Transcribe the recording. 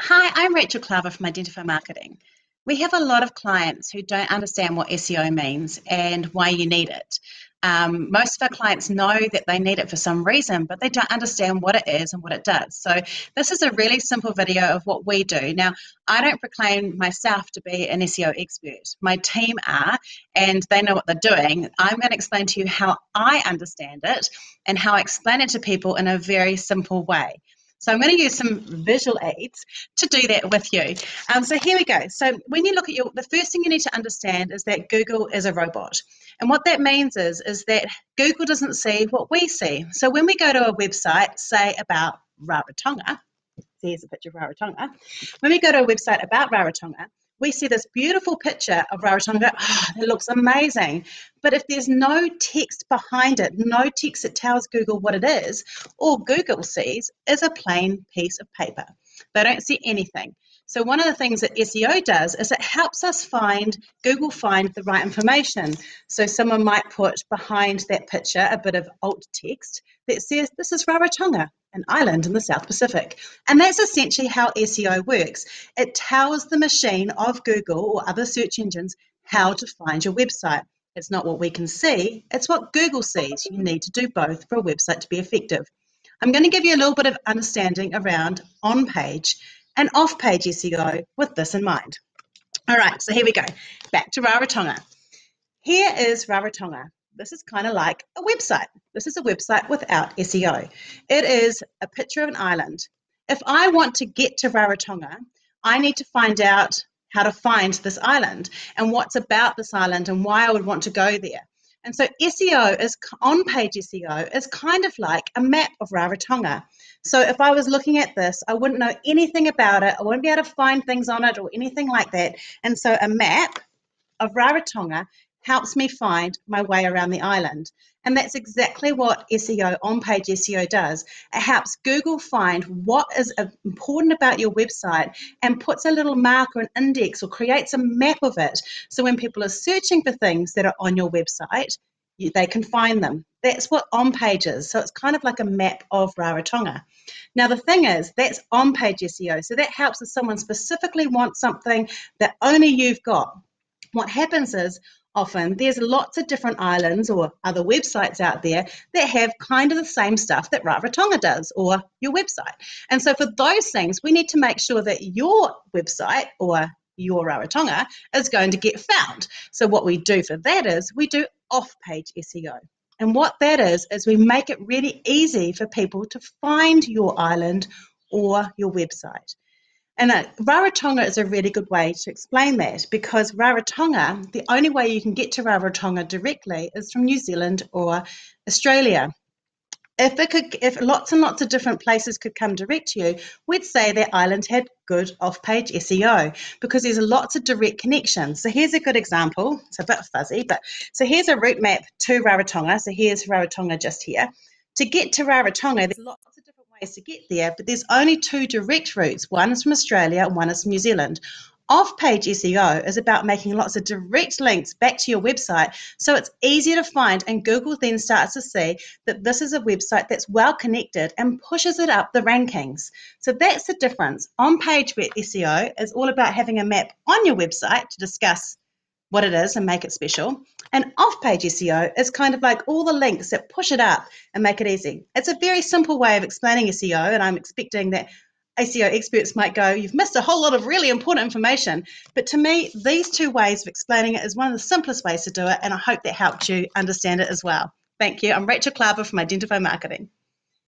Hi, I'm Rachel Klaver from Identify Marketing. We have a lot of clients who don't understand what SEO means and why you need it. Most of our clients know that they need it for some reason, but they don't understand what it is and what it does. So this is a really simple video of what we do. Now, I don't proclaim myself to be an SEO expert. My team are, and they know what they're doing. I'm going to explain to you how I understand it and how I explain it to people in a very simple way. So I'm going to use some visual aids to do that with you. So here we go. So when you look at the first thing you need to understand is that Google is a robot. And what that means is that Google doesn't see what we see. So when we go to a website, say about Rarotonga, here's a picture of Rarotonga. When we go to a website about Rarotonga, we see this beautiful picture of Rarotonga. Oh, it looks amazing. But if there's no text behind it, no text that tells Google what it is, all Google sees is a plain piece of paper. They don't see anything. So one of the things that SEO does is it helps us Google find the right information. So someone might put behind that picture a bit of alt text that says, this is Rarotonga, an island in the South Pacific. And that's essentially how SEO works. It tells the machine of Google or other search engines how to find your website. It's not what we can see, it's what Google sees. You need to do both for a website to be effective. I'm going to give you a little bit of understanding around on-page and off-page SEO with this in mind. All right, so here we go. Back to Rarotonga. Here is Rarotonga. This is kind of like a website. This is a website without SEO. It is a picture of an island. If I want to get to Rarotonga, I need to find out how to find this island and what's about this island and why I would want to go there. And so on-page SEO is kind of like a map of Rarotonga. So if I was looking at this, I wouldn't know anything about it. I wouldn't be able to find things on it or anything like that. And so a map of Rarotonga helps me find my way around the island. And that's exactly what SEO, on-page SEO does. It helps Google find what is important about your website and puts a little mark or an index or creates a map of it. So when people are searching for things that are on your website, they can find them. That's what on-page is. So it's kind of like a map of Rarotonga. Now, the thing is, that's on-page SEO. So that helps if someone specifically wants something that only you've got. What happens is often there's lots of different islands or other websites out there that have kind of the same stuff that Rarotonga does or your website. And so for those things, we need to make sure that your website or your Rarotonga is going to get found. So what we do for that is we do off-page SEO. And what that is we make it really easy for people to find your island or your website. And Rarotonga is a really good way to explain that because Rarotonga, the only way you can get to Rarotonga directly is from New Zealand or Australia. If lots and lots of different places could come direct to you, we'd say that island had good off-page SEO because there's lots of direct connections. So here's a good example. It's a bit fuzzy, but so here's a route map to Rarotonga. So here's Rarotonga just here. To get to Rarotonga, there's lots of different ways to get there, but there's only two direct routes. One is from Australia and one is from New Zealand. Off-page SEO is about making lots of direct links back to your website so it's easier to find, and Google then starts to see that this is a website that's well connected and pushes it up the rankings. So that's the difference. On-page SEO is all about having a map on your website to discuss what it is and make it special. And off-page SEO is kind of like all the links that push it up and make it easy. It's a very simple way of explaining SEO, and I'm expecting that SEO experts might go, you've missed a whole lot of really important information. But to me, these two ways of explaining it is one of the simplest ways to do it, and I hope that helped you understand it as well. Thank you. I'm Rachel Klaver from Identify Marketing.